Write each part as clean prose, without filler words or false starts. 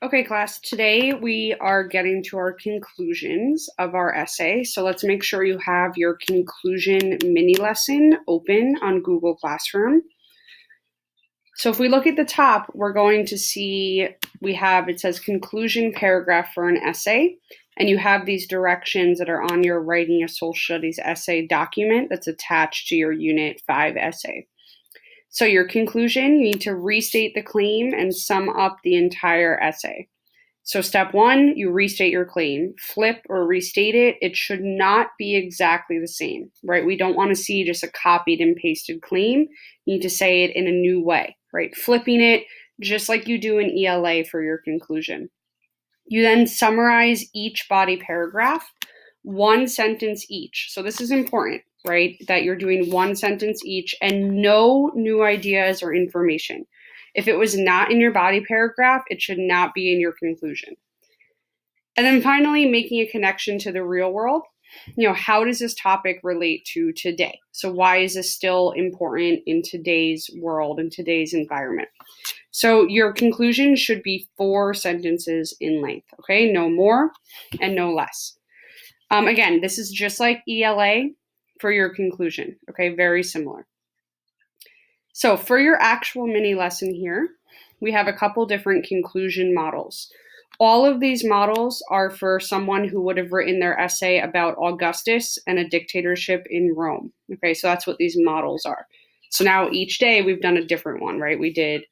Okay, class, today we are getting to our conclusions of our essay. So let's make sure you have your conclusion mini lesson open on Google Classroom. So if we look at the top, we're going to see it says conclusion paragraph for an essay, and you have these directions that are on your Writing a Social Studies essay document that's attached to your Unit 5 essay. So your conclusion, you need to restate the claim and sum up the entire essay. So step one, you restate your claim. Flip or restate it. It should not be exactly the same, right? We don't want to see just a copied and pasted claim. You need to say it in a new way, right? Flipping it just like you do in ELA for your conclusion. You then summarize each body paragraph, one sentence each. So this is important, right? That you're doing one sentence each and no new ideas or information. If it was not in your body paragraph, it should not be in your conclusion. And then finally, making a connection to the real world. How does this topic relate to today? So why is this still important in today's world, in today's environment? So your conclusion should be 4 sentences in length, okay? No more and no less. Again, this is just like ELA for your conclusion, okay? Very similar. So for your actual mini lesson here, we have a couple different conclusion models. All of these models are for someone who would have written their essay about Augustus and a dictatorship in Rome. Okay, so that's what these models are. So now each day we've done a different one, right? We did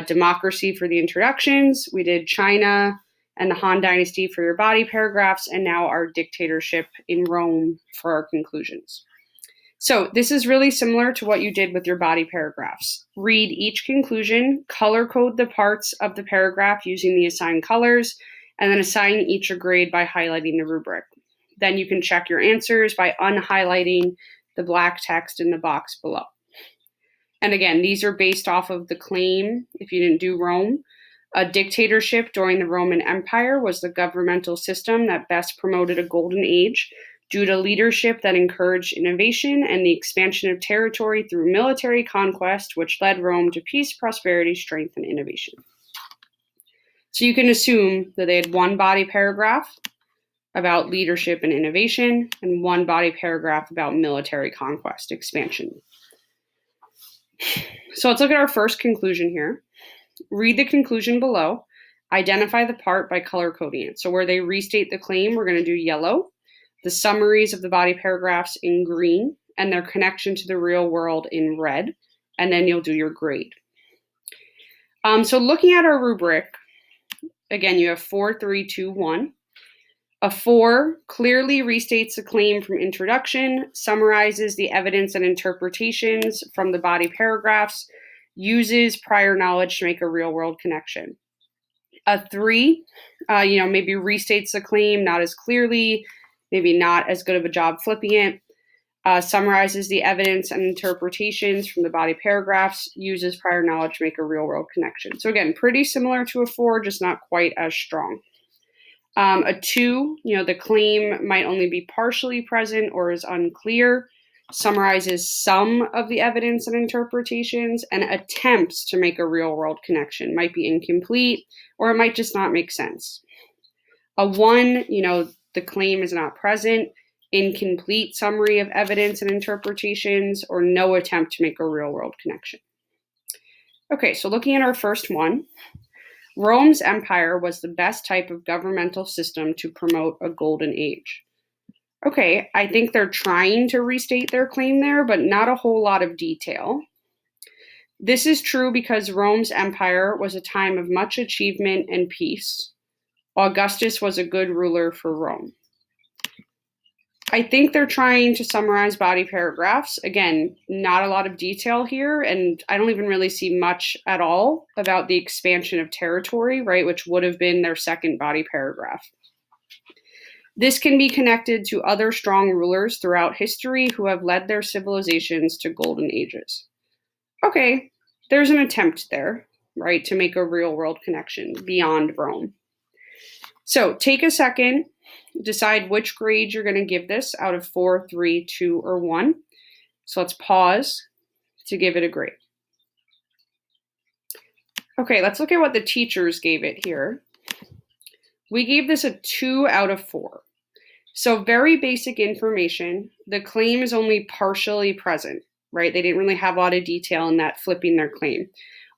democracy for the introductions, we did China and the Han Dynasty for your body paragraphs, and now our dictatorship in Rome for our conclusions. So this is really similar to what you did with your body paragraphs. Read each conclusion, color code the parts of the paragraph using the assigned colors, and then assign each a grade by highlighting the rubric. Then you can check your answers by unhighlighting the black text in the box below. And again, these are based off of the claim, if you didn't do Rome. A dictatorship during the Roman Empire was the governmental system that best promoted a golden age due to leadership that encouraged innovation and the expansion of territory through military conquest, which led Rome to peace, prosperity, strength, and innovation. So you can assume that they had one body paragraph about leadership and innovation and one body paragraph about military conquest, expansion. So let's look at our first conclusion here. Read the conclusion below. Identify the part by color coding it. So where they restate the claim, we're going to do yellow. The summaries of the body paragraphs in green, and their connection to the real world in red, and then you'll do your grade. So looking at our rubric, again, you have 4, 3, 2, 1. A 4 clearly restates the claim from introduction, summarizes the evidence and interpretations from the body paragraphs, uses prior knowledge to make a real world connection. A 3, maybe restates the claim not as clearly, maybe not as good of a job flipping it, summarizes the evidence and interpretations from the body paragraphs, uses prior knowledge to make a real world connection. So again, pretty similar to a 4, just not quite as strong. A 2, the claim might only be partially present or is unclear, summarizes some of the evidence and interpretations, and attempts to make a real world connection. Might be incomplete, or it might just not make sense. A 1, the claim is not present, incomplete summary of evidence and interpretations, or no attempt to make a real world connection. Okay, so looking at our first one, Rome's empire was the best type of governmental system to promote a golden age. Okay, I think they're trying to restate their claim there, but not a whole lot of detail. This is true because Rome's empire was a time of much achievement and peace. Augustus was a good ruler for Rome. I think they're trying to summarize body paragraphs. Again, not a lot of detail here, and I don't even really see much at all about the expansion of territory, right, which would have been their second body paragraph. This can be connected to other strong rulers throughout history who have led their civilizations to golden ages. Okay, there's an attempt there, right, to make a real world connection beyond Rome. So take a second, decide which grade you're going to give this out of 4, 3, 2, or 1. So let's pause to give it a grade. Okay, let's look at what the teachers gave it here. We gave this a 2 out of 4. So very basic information. The claim is only partially present, right? They didn't really have a lot of detail in that flipping their claim.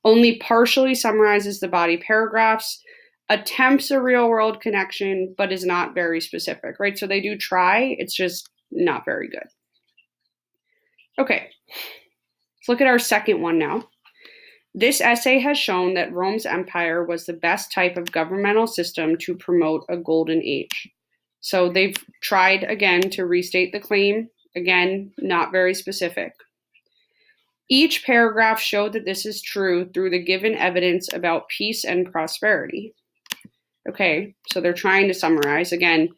Only partially summarizes the body paragraphs, attempts a real world connection, but is not very specific, right? So they do try, it's just not very good. Okay, let's look at our second one now. This essay has shown that Rome's empire was the best type of governmental system to promote a golden age. So they've tried again to restate the claim. Again, not very specific. Each paragraph showed that this is true through the given evidence about peace and prosperity. Okay, so they're trying to summarize. Again,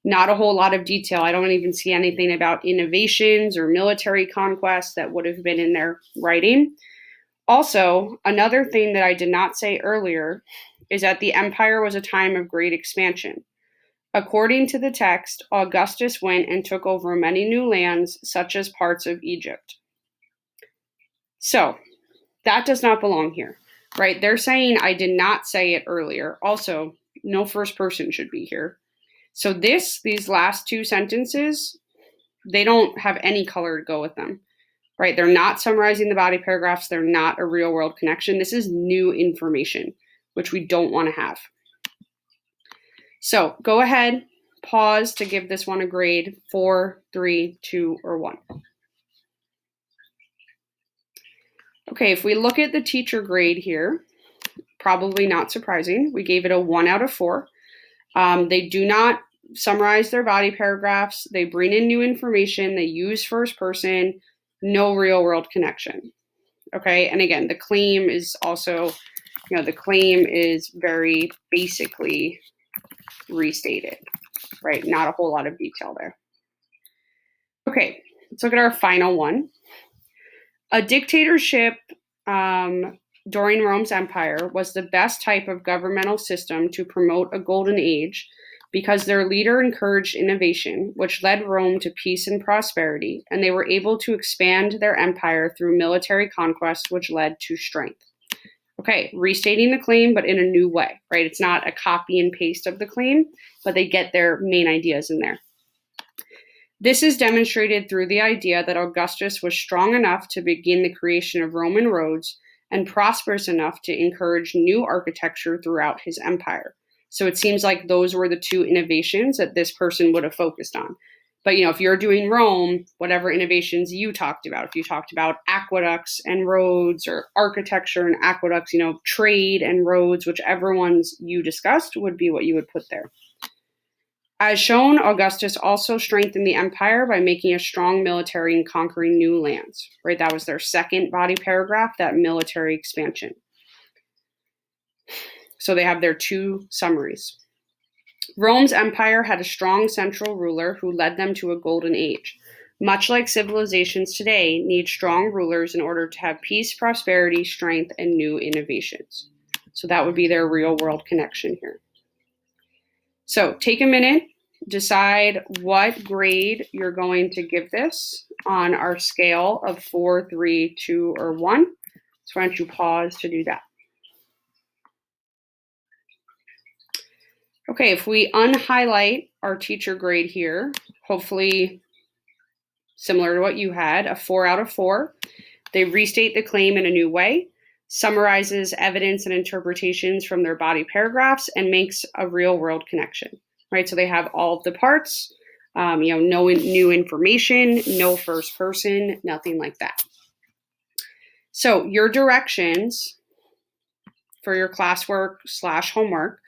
not a whole lot of detail. I don't even see anything about innovations or military conquests that would have been in their writing. Also, another thing that I did not say earlier is that the empire was a time of great expansion. According to the text, Augustus went and took over many new lands, such as parts of Egypt. So, that does not belong here, right? They're saying I did not say it earlier. Also, no first person should be here. So these last two sentences, they don't have any color to go with them, right? They're not summarizing the body paragraphs. They're not a real world connection. This is new information, which we don't want to have. So go ahead, pause to give this one a grade, 4, 3, 2, or 1. Okay, if we look at the teacher grade here, probably not surprising. We gave it a 1 out of 4. They do not summarize their body paragraphs. They bring in new information. They use first person, no real world connection. Okay, and again, the claim is also, the claim is very basically restated, right? Not a whole lot of detail there. Okay, let's look at our final one. A dictatorship during Rome's empire was the best type of governmental system to promote a golden age because their leader encouraged innovation, which led Rome to peace and prosperity, and they were able to expand their empire through military conquest, which led to strength. Okay, restating the claim, but in a new way, right? It's not a copy and paste of the claim, but they get their main ideas in there. This is demonstrated through the idea that Augustus was strong enough to begin the creation of Roman roads and prosperous enough to encourage new architecture throughout his empire. So it seems like those were the two innovations that this person would have focused on. But, if you're doing Rome, whatever innovations you talked about, if you talked about aqueducts and roads or architecture and aqueducts, trade and roads, whichever ones you discussed would be what you would put there. As shown, Augustus also strengthened the empire by making a strong military and conquering new lands, right? That was their second body paragraph, that military expansion. So they have their two summaries. Rome's empire had a strong central ruler who led them to a golden age. Much like civilizations today need strong rulers in order to have peace, prosperity, strength, and new innovations. So that would be their real world connection here. So take a minute, decide what grade you're going to give this on our scale of 4, 3, 2, or 1. So why don't you pause to do that? Okay, if we unhighlight our teacher grade here, hopefully similar to what you had, a 4 out of 4. They restate the claim in a new way, summarizes evidence and interpretations from their body paragraphs, and makes a real world connection, right? So they have all of the parts, no new information, no first person, nothing like that. So your directions for your classwork / homework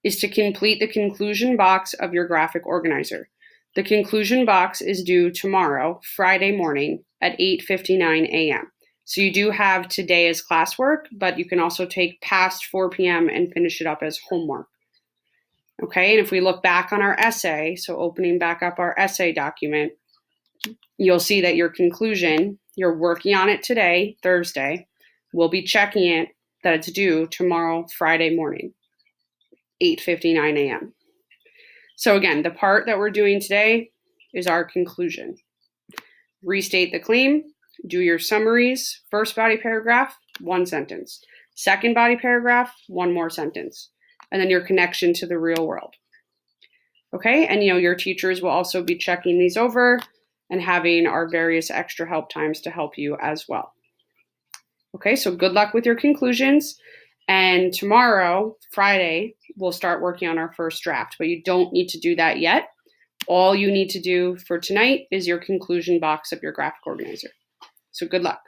is to complete the conclusion box of your graphic organizer. The conclusion box is due tomorrow, Friday morning at 8:59 a.m. So you do have today as classwork, but you can also take past 4 p.m. and finish it up as homework. Okay, and if we look back on our essay, so opening back up our essay document, you'll see that your conclusion, you're working on it today, Thursday. We'll be checking it that it's due tomorrow, Friday morning, 8:59 a.m. So again, the part that we're doing today is our conclusion. Restate the claim, do your summaries, first body paragraph, 1 sentence. Second body paragraph, 1 more sentence. and then your connection to the real world. Okay, and your teachers will also be checking these over and having our various extra help times to help you as well. Okay, so good luck with your conclusions. And tomorrow, Friday, we'll start working on our first draft, but you don't need to do that yet. All you need to do for tonight is your conclusion box of your graphic organizer. So good luck.